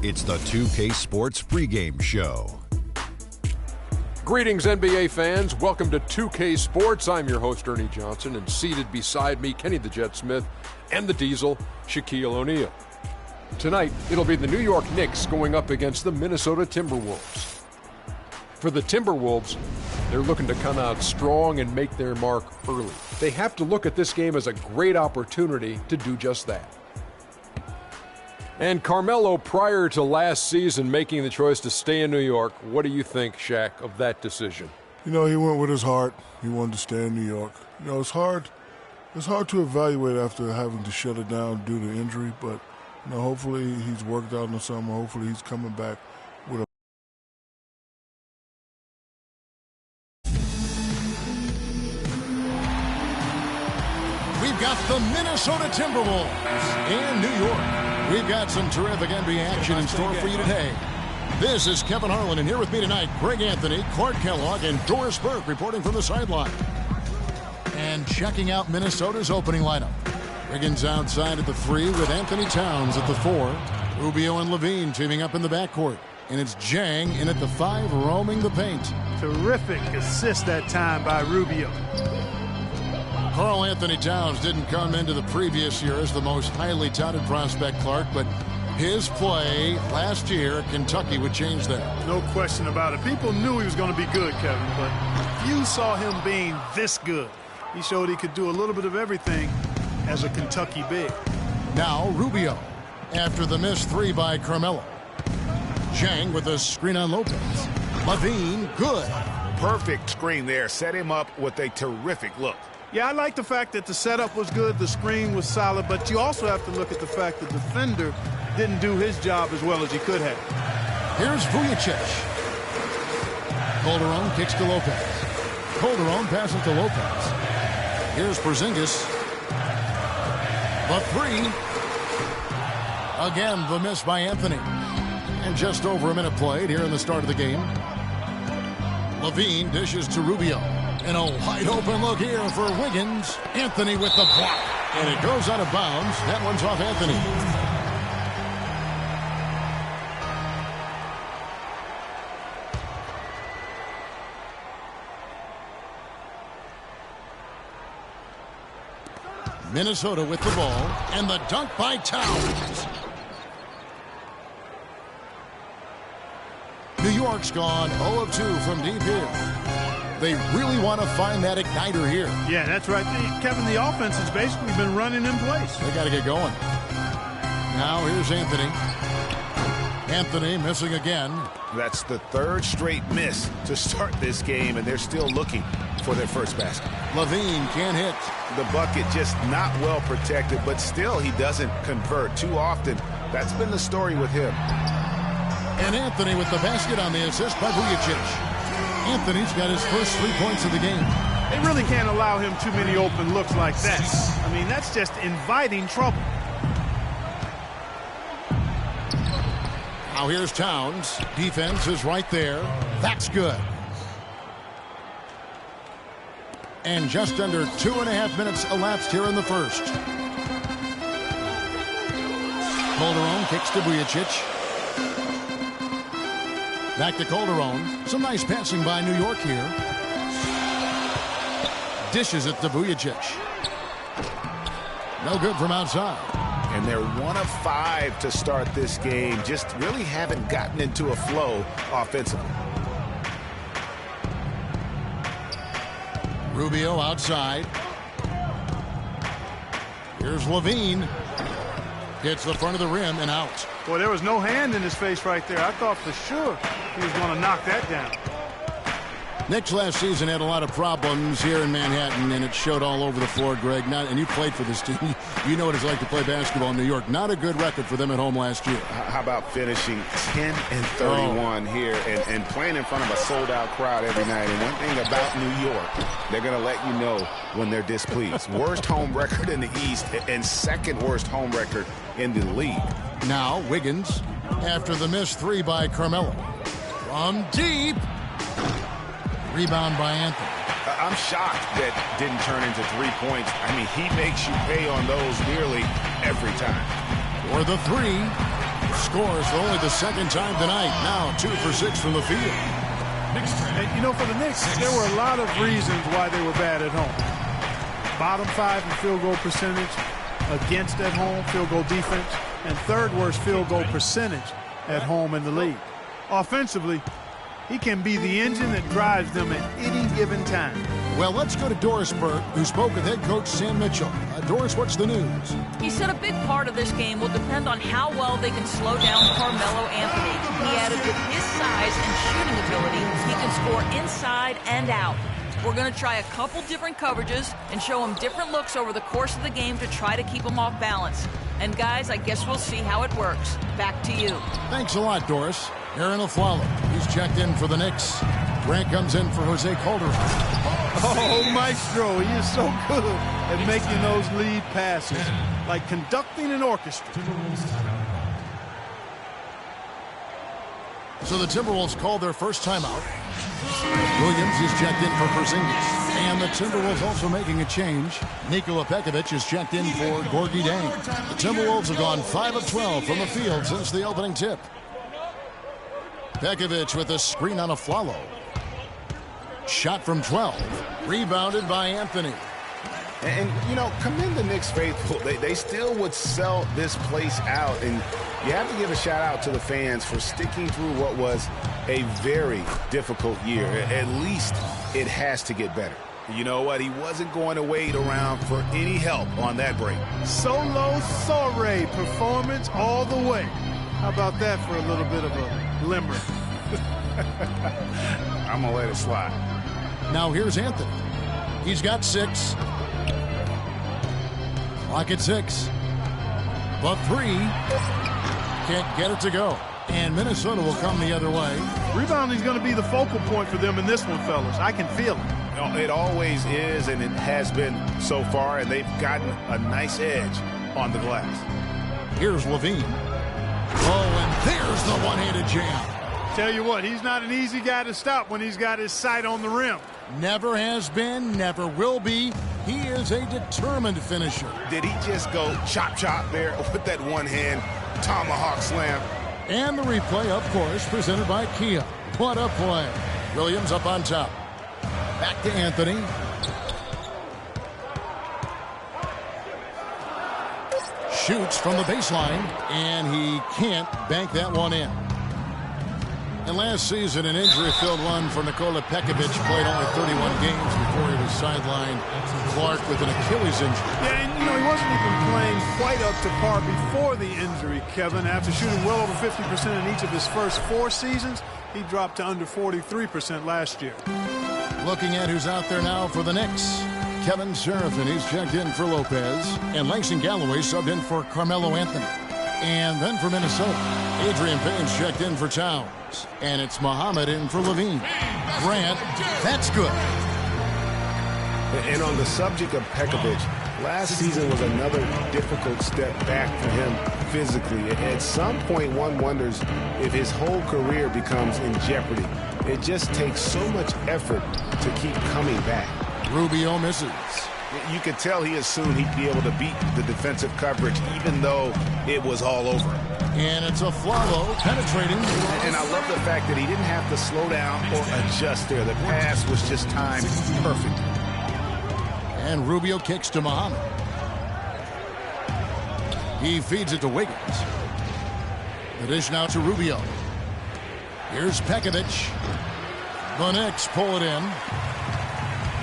It's the 2K Sports pregame show. Greetings, NBA fans. Welcome to 2K Sports. I'm your host, Ernie Johnson, and seated beside me, Kenny the Jet Smith and the Diesel, Shaquille O'Neal. Tonight, it'll be the New York Knicks going up against the Minnesota Timberwolves. For the Timberwolves, they're looking to come out strong and make their mark early. They have to look at this game as a great opportunity to do just that. And Carmelo, prior to last season making the choice to stay in New York, what do you think, Shaq, of that decision? You know, he went with his heart. He wanted to stay in New York. You know, it's hard to evaluate after having to shut it down due to injury, but you know, hopefully he's worked out in the summer. Hopefully he's coming back with a We've got the Minnesota Timberwolves in New York. We've got some terrific NBA action in store for you today. This is Kevin Harlan, and here with me tonight, Greg Anthony, Clark Kellogg, and Doris Burke reporting from the sideline. And checking out Minnesota's opening lineup. Wiggins outside at the 3 with Anthony Towns at the 4. Rubio and Levine teaming up in the backcourt. And it's Jang in at the 5, roaming the paint. Terrific assist that time by Rubio. Karl Anthony Towns didn't come into the previous year as the most highly touted prospect, Clark, but his play last year at Kentucky would change that. No question about it. People knew he was going to be good, Kevin, but few saw him being this good. He showed he could do a little bit of everything as a Kentucky big. Now Rubio after the missed 3 by Carmelo. Jang with a screen on Lopez. Levine, good. Perfect screen there. Set him up with a terrific look. Yeah, I like the fact that the setup was good, the screen was solid, but you also have to look at the fact that the defender didn't do his job as well as he could have. Here's Vujacic. Calderon kicks to Lopez. Calderon passes to Lopez. Here's Porzingis. The 3. Again, the miss by Anthony. And just over a minute played here in the start of the game. Levine dishes to Rubio. And a wide open look here for Wiggins. Anthony with the block. And it goes out of bounds. That one's off Anthony. Minnesota with the ball. And the dunk by Towns. New York's gone 0 of 2 from deep here. They really want to find that igniter here. Yeah, that's right. Kevin, the offense has basically been running in place. They got to get going. Now here's Anthony. Anthony missing again. That's the 3rd straight miss to start this game, and they're still looking for their first basket. Levine can't hit. The bucket just not well protected, but still he doesn't convert too often. That's been the story with him. And Anthony with the basket on the assist by Vujacic. Anthony's got his first 3 points of the game. They really can't allow him too many open looks like that. I mean, that's just inviting trouble. Now here's Towns. Defense is right there. That's good. And just under 2.5 minutes elapsed here in the first. Calderon kicks to Vujacic. Back to Calderon. Some nice passing by New York here. Dishes it to Vujacic. No good from outside. And they're 1 of 5 to start this game. Just really haven't gotten into a flow offensively. Rubio outside. Here's Levine. Hits the front of the rim and out. Boy, there was no hand in his face right there. I thought for sure he was going to knock that down. Knicks last season had a lot of problems here in Manhattan, and it showed all over the floor, Greg. And you played for this team. You know what it's like to play basketball in New York. Not a good record for them at home last year. How about finishing 10-31 here and playing in front of a sold-out crowd every night? And one thing about New York, they're going to let you know when they're displeased. Worst home record in the East and 2nd worst home record in the league. Now Wiggins after the missed 3 by Carmelo. From deep. Rebound by Anthony. I'm shocked that didn't turn into 3 points. I mean, he makes you pay on those nearly every time. For the 3 scores for only the second time tonight. Now 2 for 6 from the field. And, you know, for the Knicks, there were a lot of reasons why they were bad at home. Bottom 5 in field goal percentage against at home, field goal defense, and third worst field goal percentage at home in the league. Offensively, he can be the engine that drives them at any given time. Well, let's go to Doris Burke, who spoke with head coach Sam Mitchell. Doris, what's the news? He said a big part of this game will depend on how well they can slow down Carmelo Anthony. He added with his size and shooting ability, he can score inside and out. We're going to try a couple different coverages and show him different looks over the course of the game to try to keep him off balance. And guys, I guess we'll see how it works. Back to you. Thanks a lot, Doris. Aaron Aflalo, he's checked in for the Knicks. Grant comes in for Jose Calderon. Oh, Maestro, he is so good at making those lead passes, like conducting an orchestra. So the Timberwolves called their first timeout. Williams is checked in for Porzingis. And the Timberwolves also making a change. Nikola Pekovic is checked in for Gorgui Dieng. The Timberwolves have gone 5 of 12 from the field since the opening tip. Pekovic with a screen on Aflalo. Shot from 12. Rebounded by Anthony. And, you know, commend the Knicks faithful. They still would sell this place out. And you have to give a shout out to the fans for sticking through what was a very difficult year. At least it has to get better. You know what? He wasn't going to wait around for any help on that break. Solo soiree performance all the way. How about that for a little bit of a limerick? I'm going to let it slide. Now here's Anthony. He's got 6. Clock at 6. The 3. Can't get it to go. And Minnesota will come the other way. Rebounding is going to be the focal point for them in this one, fellas. I can feel it. You know, it always is, and it has been so far, and they've gotten a nice edge on the glass. Here's Levine. Oh, and there's the one-handed jam. Tell you what, he's not an easy guy to stop when he's got his sight on the rim. Never has been, never will be. He is a determined finisher. Did he just go chop there with that one-hand tomahawk slam? And the replay, of course, presented by Kia. What a play. Williams up on top. Back to Anthony. Shoots from the baseline, and he can't bank that one in. And last season, an injury-filled one for Nikola Pekovic. Played only 31 games before he was sidelined. Clark with an Achilles injury. Yeah, and, you know, he wasn't even playing quite up to par before the injury, Kevin. After shooting well over 50% in each of his first 4 seasons, he dropped to under 43% last year. Looking at who's out there now for the Knicks. Kevin Serafin, he's checked in for Lopez. And Langston Galloway subbed in for Carmelo Anthony. And then for Minnesota, Adrian Payne's checked in for Towns. And it's Muhammad in for Levine. Grant, that's good. And on the subject of Pekovic, last season was another difficult step back for him physically. At some point, one wonders if his whole career becomes in jeopardy. It just takes so much effort to keep coming back. Rubio misses. You could tell he assumed he'd be able to beat the defensive coverage, even though it was all over. And it's Aflalo penetrating. And I love the fact that he didn't have to slow down or adjust there. The pass was just timed perfect. And Rubio kicks to Muhammad. He feeds it to Wiggins. The dish now to Rubio. Here's Pekovic. The Knicks pull it in.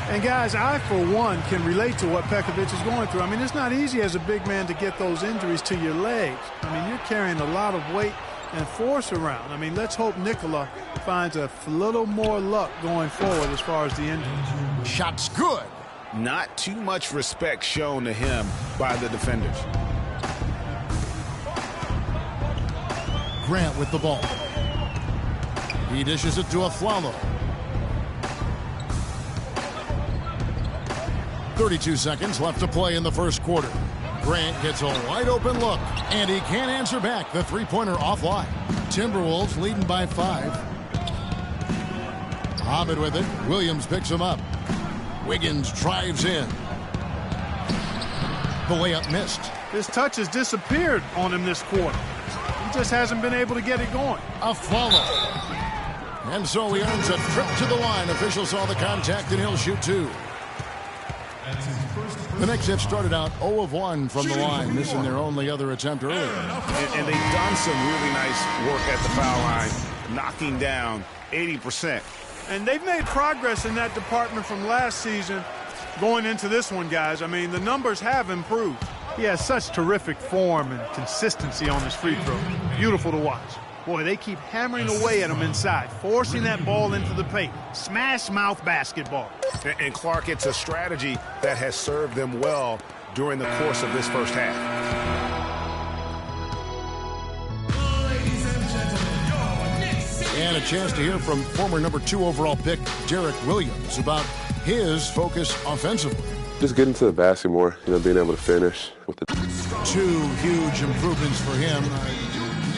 And, guys, I, for one, can relate to what Pekovic is going through. I mean, it's not easy as a big man to get those injuries to your legs. I mean, you're carrying a lot of weight and force around. I mean, let's hope Nikola finds a little more luck going forward as far as the injuries. Shot's good. Not too much respect shown to him by the defenders. Grant with the ball. He dishes it to Aflalo. 32 seconds left to play in the first quarter. Grant gets a wide open look, and he can't answer back. The three-pointer offline. Timberwolves leading by 5. Muhammad with it. Williams picks him up. Wiggins drives in. The layup missed. His touch has disappeared on him this quarter. He just hasn't been able to get it going. A follow. And so he earns a trip to the line. Officials saw the contact, and he'll shoot 2. The Knicks have started out 0 of 1 from the line, missing their only other attempt earlier. And they've done some really nice work at the foul line, knocking down 80%. And they've made progress in that department from last season going into this one, guys. I mean, the numbers have improved. He has such terrific form and consistency on his free throw. Beautiful to watch. Boy, they keep hammering away at him inside, forcing that ball into the paint. Smash mouth basketball. And Clark, it's a strategy that has served them well during the course of this first half. And a chance to hear from former number 2 overall pick Derek Williams about his focus offensively. Just getting to the basket more, being able to finish with the 2 huge improvements for him.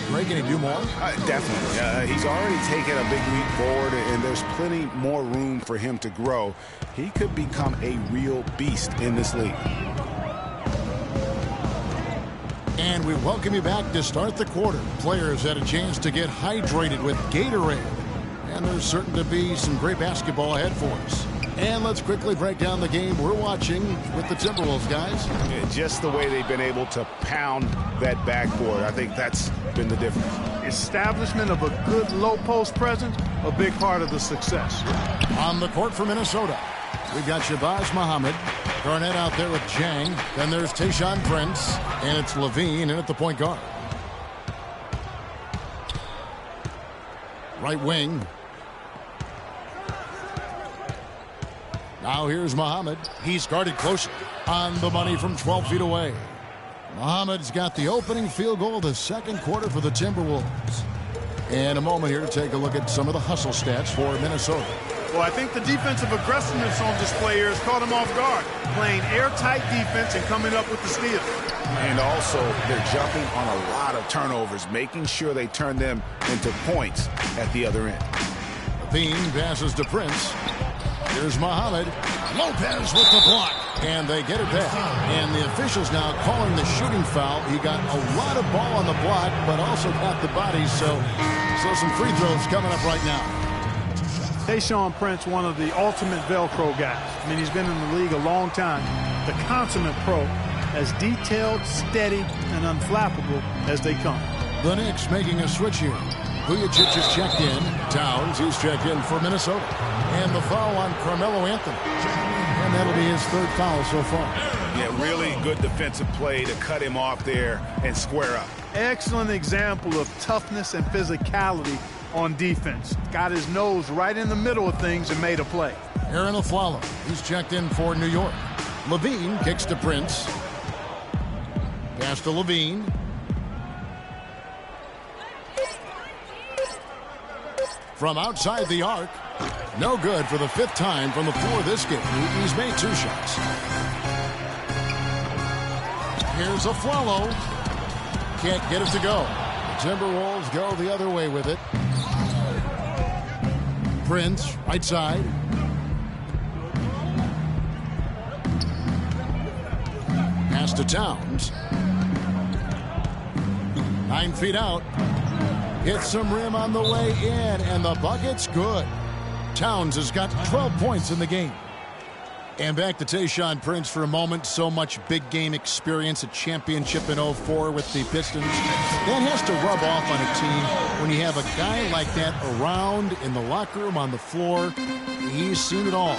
Greg, can he do more? Definitely. He's already taken a big leap forward, and there's plenty more room for him to grow. He could become a real beast in this league. And we welcome you back to start the quarter. Players had a chance to get hydrated with Gatorade. And there's certain to be some great basketball ahead for us. And let's quickly break down the game we're watching with the Timberwolves, guys. Just the way they've been able to pound that backboard, I think that's been the difference. Establishment of a good low post presence, a big part of the success. On the court for Minnesota, we've got Shabazz Muhammad. Garnett out there with Jang. Then there's Tayshaun Prince. And it's Levine in at the point guard. Right wing. Now here's Muhammad. He's guarded closely. On the money from 12 feet away. Muhammad's got the opening field goal of the second quarter for the Timberwolves. And a moment here to take a look at some of the hustle stats for Minnesota. Well, I think the defensive aggressiveness on display here has caught him off guard. Playing airtight defense and coming up with the steal. And also, they're jumping on a lot of turnovers, making sure they turn them into points at the other end. Levine passes to Prince. Here's Muhammad. Lopez with the block. And they get it back. And the officials now calling the shooting foul. He got a lot of ball on the block, but also got the body. So some free throws coming up right now. Tayshaun Prince, one of the ultimate Velcro guys. I mean, he's been in the league a long time. The consummate pro, as detailed, steady, and unflappable as they come. The Knicks making a switch here. Vujacic is checked in. Towns, he's checked in for Minnesota. And the foul on Carmelo Anthony. And that'll be his 3rd foul so far. Yeah, really good defensive play to cut him off there and square up. Excellent example of toughness and physicality on defense. Got his nose right in the middle of things and made a play. Aaron Aflalo, he's checked in for New York. Levine kicks to Prince. Pass to Levine. From outside the arc. No good for the 5th time from the floor this game. He's made 2 shots. Here's Aflalo. Can't get it to go. The Timberwolves go the other way with it. Prince, right side. Pass to Towns. 9 feet out. Hits some rim on the way in, and the bucket's good. Towns has got 12 points in the game. And back to Tayshaun Prince for a moment. So much big game experience, a championship in 04 with the Pistons. That has to rub off on a team when you have a guy like that around in the locker room, on the floor. He's seen it all.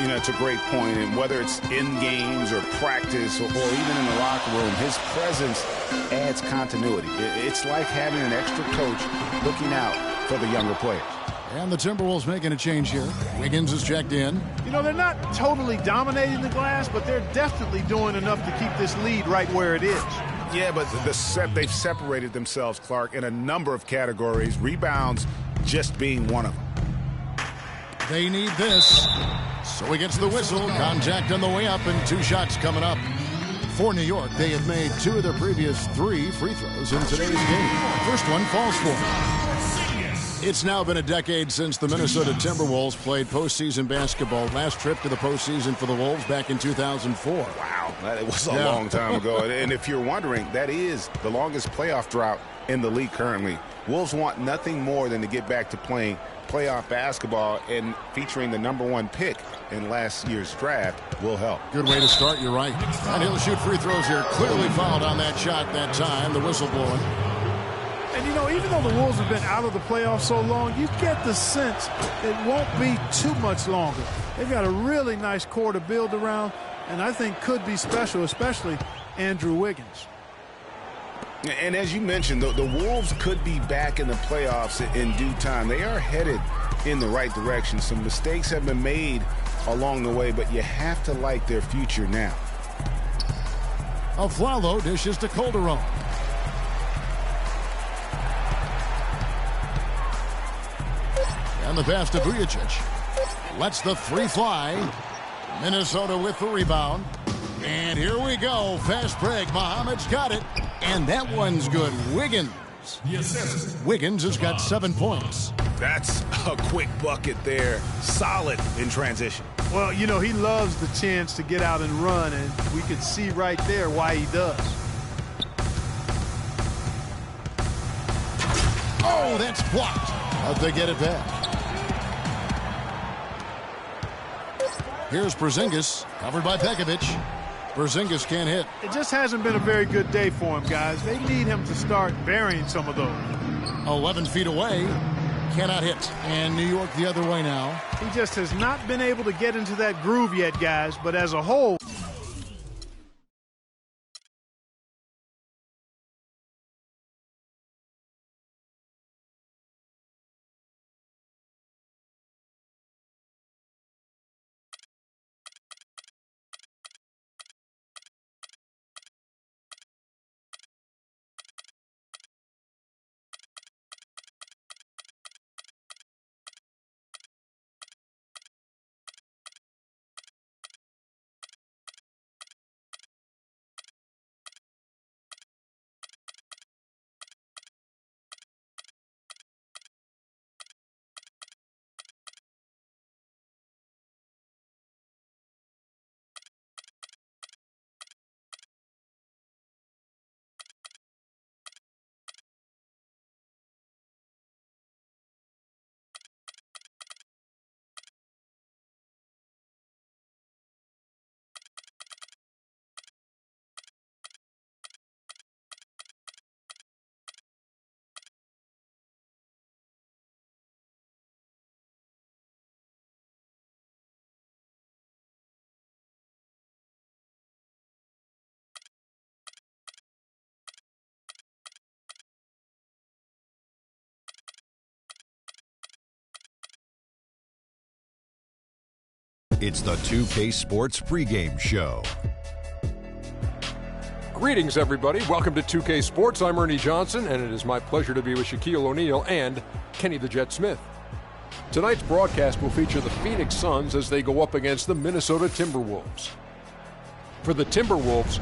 You know, it's a great point. And whether it's in games or practice or even in the locker room, his presence adds continuity. It's like having an extra coach looking out for the younger players. And the Timberwolves making a change here. Wiggins is checked in. You know, they're not totally dominating the glass, but they're definitely doing enough to keep this lead right where it is. Yeah, but they've separated themselves, Clark, in a number of categories. Rebounds just being one of them. They need this. So he gets the whistle. Contact on the way up and 2 shots coming up. For New York, they have made 2 of their previous 3 free throws in today's game. First one falls for them. It's now been a decade since the Minnesota Timberwolves played postseason basketball. Last trip to the postseason for the Wolves back in 2004. Wow, that was a long time ago. And if you're wondering, that is the longest playoff drought in the league currently. Wolves want nothing more than to get back to playing playoff basketball, and featuring the #1 pick in last year's draft will help. Good way to start, you're right. And he'll shoot free throws here. Clearly fouled on that shot that time, the whistle blowing. And, you know, even though the Wolves have been out of the playoffs so long, you get the sense it won't be too much longer. They've got a really nice core to build around, and I think could be special, especially Andrew Wiggins. And as you mentioned, the Wolves could be back in the playoffs in due time. They are headed in the right direction. Some mistakes have been made along the way, but you have to like their future now. Aflalo dishes to Calderon. And the pass to Vujacic. Lets the three fly. Minnesota with the rebound. And here we go. Fast break. Muhammad's got it. And that one's good. Wiggins. Wiggins has got 7 points. That's a quick bucket there. Solid in transition. Well, you know, he loves the chance to get out and run, and we could see right there why he does. Oh, that's blocked. But they get it back. Here's Porzingis, covered by Pekovic. Porzingis can't hit. It just hasn't been a very good day for him, guys. They need him to start burying some of those. 11 feet away. Cannot hit. And New York the other way now. He just has not been able to get into that groove yet, guys. But as a whole... It's the 2K Sports pregame show. Greetings, everybody. Welcome to 2K Sports. I'm Ernie Johnson, and it is my pleasure to be with Shaquille O'Neal and Kenny the Jet Smith. Tonight's broadcast will feature the Phoenix Suns as they go up against the Minnesota Timberwolves. For the Timberwolves,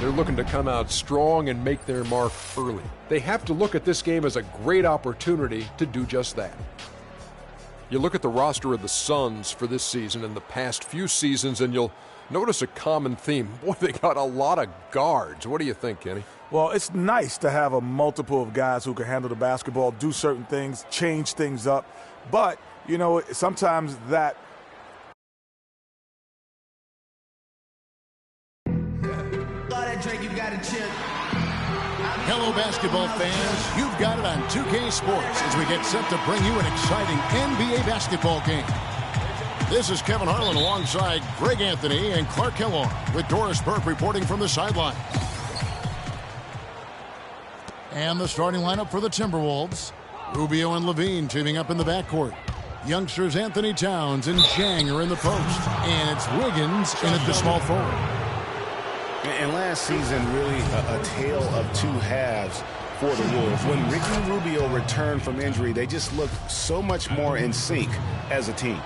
they're looking to come out strong and make their mark early. They have to look at this game as a great opportunity to do just that. You look at the roster of the Suns for this season and the past few seasons, and you'll notice a common theme. Boy, they got a lot of guards. What do you think, Kenny? Well, it's nice to have a multiple of guys who can handle the basketball, do certain things, change things up. But, you know, sometimes that... Hello, basketball fans. You've got it on 2K Sports as we get set to bring you an exciting NBA basketball game. This is Kevin Harlan alongside Greg Anthony and Clark Kellogg with Doris Burke reporting from the sideline. And the starting lineup for the Timberwolves. Rubio and Levine teaming up in the backcourt. Youngsters Anthony Towns and Zhang are in the post. And it's Wiggins in at the small forward. And last season, really a tale of two halves for the Wolves. When Ricky Rubio returned from injury, they just looked so much more in sync as a team.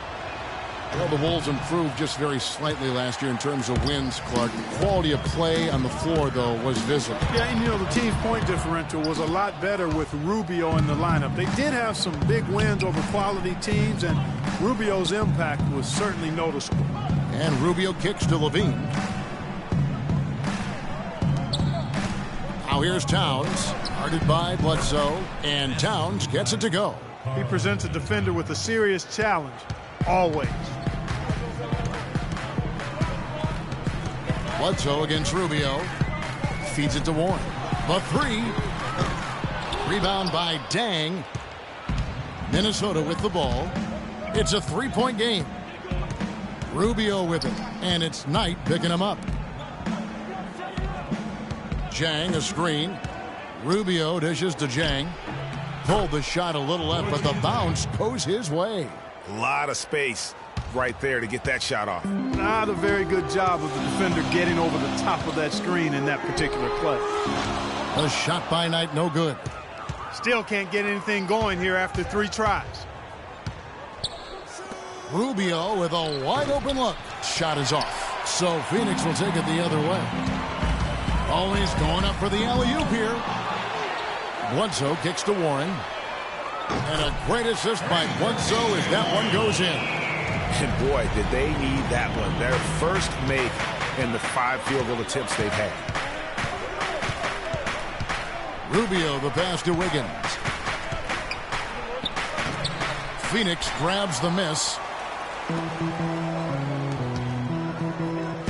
Well, the Wolves improved just very slightly last year in terms of wins, Clark. Quality of play on the floor, though, was visible. Yeah, and, you know, the team's point differential was a lot better with Rubio in the lineup. They did have some big wins over quality teams, and Rubio's impact was certainly noticeable. And Rubio kicks to Levine. Now here's Towns. Guarded by Bledsoe, and Towns gets it to go. He presents a defender with a serious challenge, always. Bledsoe against Rubio. Feeds it to Warren. The three. Rebound by Dang. Minnesota with the ball. It's a three-point game. Rubio with it, and it's Knight picking him up. Jang a screen. Rubio dishes to Jang. Pulled the shot a little left, but the bounce goes his way. A lot of space right there to get that shot off. Not a very good job of the defender getting over the top of that screen in that particular play. A shot by Knight, no good. Still can't get anything going here after 3 tries. Rubio with a wide open look. Shot is off. So Phoenix will take it the other way. Always going up for the alley-oop here. Bledsoe kicks to Warren. And a great assist by Bledsoe as that one goes in. And boy, did they need that one. Their first make in the 5 field goal attempts they've had. Rubio the pass to Wiggins. Phoenix grabs the miss.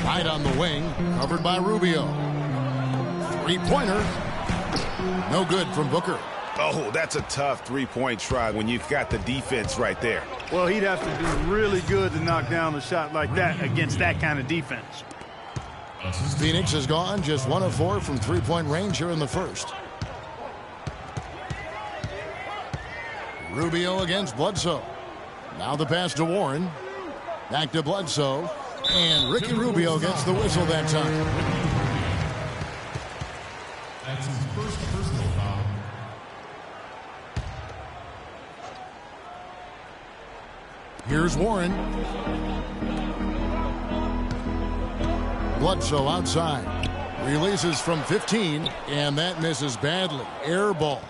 Knight on the wing, covered by Rubio. Three-pointer. No good from Booker. Oh, that's a tough three-point try when you've got the defense right there. Well, he'd have to be really good to knock down a shot like that against that kind of defense. Phoenix has gone just 1 of 4 from three-point range here in the first. Rubio against Bledsoe. Now the pass to Warren. Back to Bledsoe. And Ricky Rubio gets the whistle that time. That's his first personal foul. Here's Warren. Bledsoe outside. Releases from 15, and that misses badly. Air ball.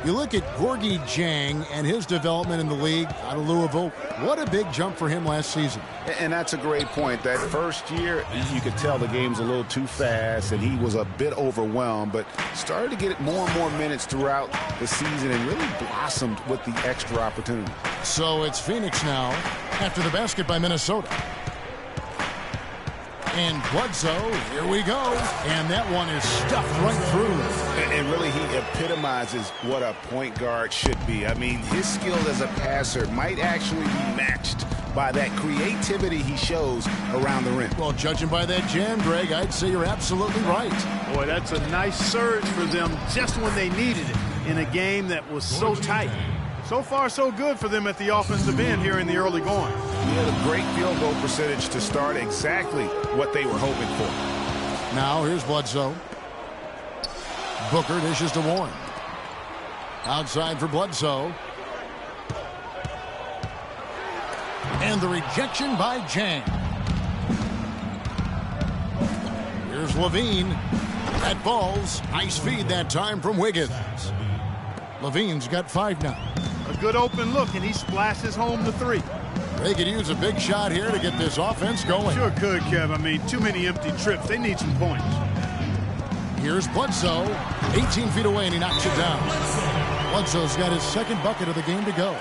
You look at Gorgie Jang and his development in the league out of Louisville. What a big jump for him last season. And that's a great point. That first year, you could tell the game's a little too fast, and he was a bit overwhelmed, but started to get more and more minutes throughout the season and really blossomed with the extra opportunity. So it's Phoenix now after the basket by Minnesota. And Bledsoe, here we go. And that one is stuffed right through. And really, he epitomizes what a point guard should be. I mean, his skill as a passer might actually be matched by that creativity he shows around the rim. Well, judging by that jam, Greg, I'd say you're absolutely right. Boy, that's a nice surge for them just when they needed it in a game that was so tight. So far, so good for them at the offensive end here in the early going. He had a great field goal percentage to start, exactly what they were hoping for. Now here's Bledsoe. Booker dishes to Warren. Outside for Bledsoe. And the rejection by Jang. Here's Levine. That falls. Nice feed that time from Wiggins. Levine's got 5 now. A good open look, and he splashes home the 3. They could use a big shot here to get this offense going. Sure could, Kev. I mean, too many empty trips. They need some points. Here's Bledsoe. 18 feet away, and he knocks it down. Bledsoe's got his second bucket of the game to go.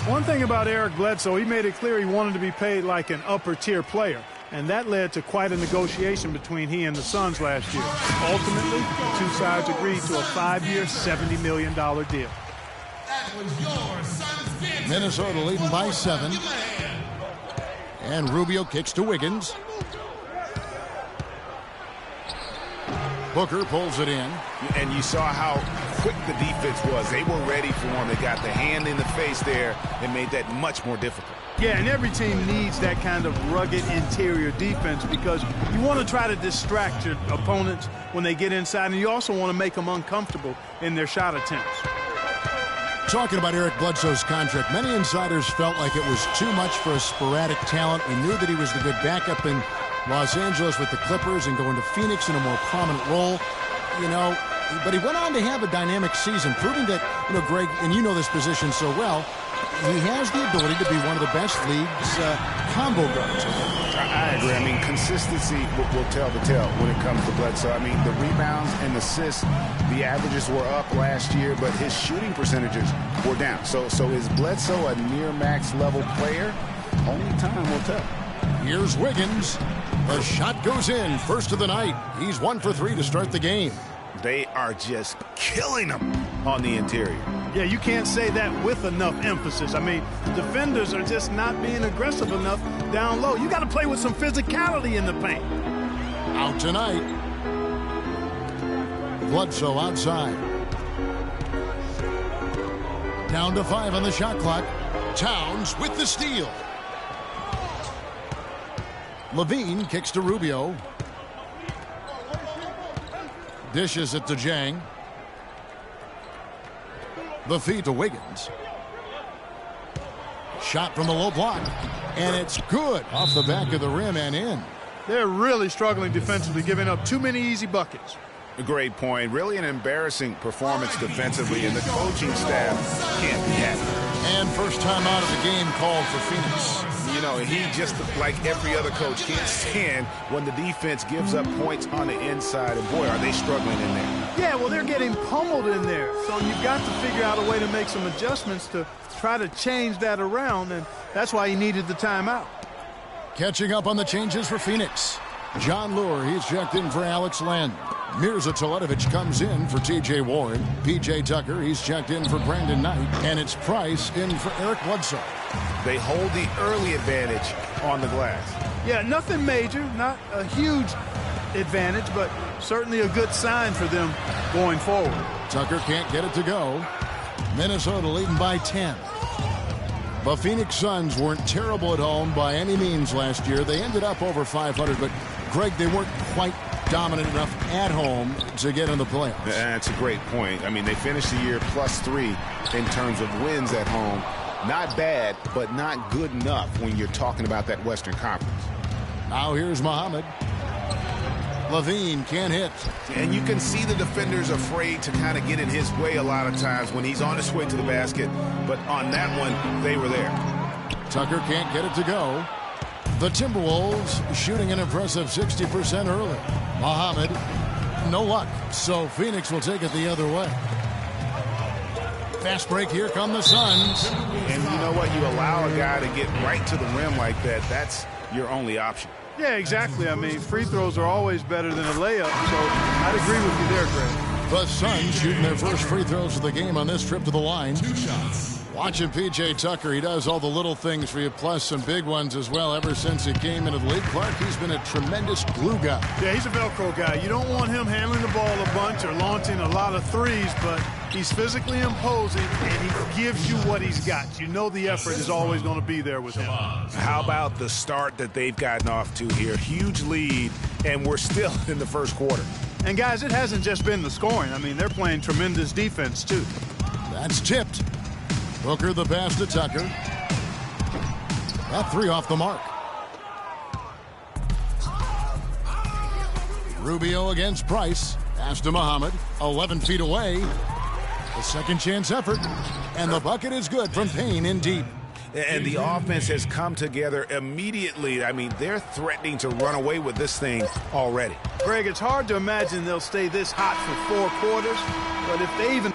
One thing about Eric Bledsoe, he made it clear he wanted to be paid like an upper-tier player. And that led to quite a negotiation between he and the Suns last year. Ultimately, the two sides agreed to a 5-year, $70 million deal. Minnesota leading by 7. And Rubio kicks to Wiggins. Booker pulls it in. And you saw how quick the defense was. They were ready for him. They got the hand in the face there and made that much more difficult. Yeah, and every team needs that kind of rugged interior defense because you want to try to distract your opponents when they get inside, and you also want to make them uncomfortable in their shot attempts. Talking about Eric Bledsoe's contract, many insiders felt like it was too much for a sporadic talent. We knew that he was the good backup in Los Angeles with the Clippers and going to Phoenix in a more prominent role. You know, but he went on to have a dynamic season, proving that, you know, Greg, and you know this position so well, he has the ability to be one of the best league's combo guards. I agree. I mean, consistency will tell the tale when it comes to Bledsoe. I mean, the rebounds and assists, the averages were up last year, but his shooting percentages were down. So is Bledsoe a near max level player? Only time will tell. Here's Wiggins. The shot goes in. First of the night. He's 1 for 3 to start the game. They are just killing him on the interior. Yeah, you can't say that with enough emphasis. I mean, defenders are just not being aggressive enough down low. You got to play with some physicality in the paint. Out tonight. Bledsoe outside. Down to 5 on the shot clock. Towns with the steal. Levine kicks to Rubio. Dishes it to Jang. The feed to Wiggins. Shot from the low block. And it's good off the back of the rim and in. They're really struggling defensively, giving up too many easy buckets. A great point. Really an embarrassing performance defensively, and the coaching staff can't be happy. And first time out of the game called for Phoenix. You know, he just, like every other coach, can't stand when the defense gives up points on the inside. And boy, are they struggling in there. Yeah, well, they're getting pummeled in there. So you've got to figure out a way to make some adjustments to try to change that around. And that's why he needed the timeout. Catching up on the changes for Phoenix. John Lure, he's checked in for Alex Len. Mirza Teletovic comes in for T.J. Warren. P.J. Tucker, he's checked in for Brandon Knight. And it's Price in for Eric Bledsoe. They hold the early advantage on the glass. Yeah, nothing major, not a huge advantage, but certainly a good sign for them going forward. Tucker can't get it to go. Minnesota leading by 10. The Phoenix Suns weren't terrible at home by any means last year. They ended up over 500, but Greg, they weren't quite dominant enough at home to get in the playoffs. That's a great point. I mean, they finished the year +3 in terms of wins at home. Not bad, but not good enough when you're talking about that Western Conference. Now here's Muhammad. Levine can't hit. And you can see the defenders afraid to kind of get in his way a lot of times when he's on his way to the basket. But on that one, they were there. Tucker can't get it to go. The Timberwolves shooting an impressive 60% early. Muhammad, no luck. So Phoenix will take it the other way. Fast break, here come the Suns. And you know what? You allow a guy to get right to the rim like that. That's your only option. Yeah, exactly. I mean, free throws are always better than a layup, so I'd agree with you there, Greg. The Suns shooting their first free throws of the game on this trip to the line. 2 shots. Watching P.J. Tucker, he does all the little things for you, plus some big ones as well. Ever since he came into the league, Clark, he's been a tremendous glue guy. Yeah, he's a Velcro guy. You don't want him handling the ball a bunch or launching a lot of threes, but he's physically imposing, and he gives you what he's got. You know the effort is always going to be there with him. How about the start that they've gotten off to here? Huge lead, and we're still in the first quarter. And, guys, it hasn't just been the scoring. I mean, they're playing tremendous defense, too. That's tipped. Booker the pass to Tucker. That 3 off the mark. Rubio against Price. Pass to Muhammad. 11 feet away. The second chance effort. And the bucket is good from Payne in deep. And the offense has come together immediately. I mean, they're threatening to run away with this thing already. Greg, it's hard to imagine they'll stay this hot for 4 quarters, but if they even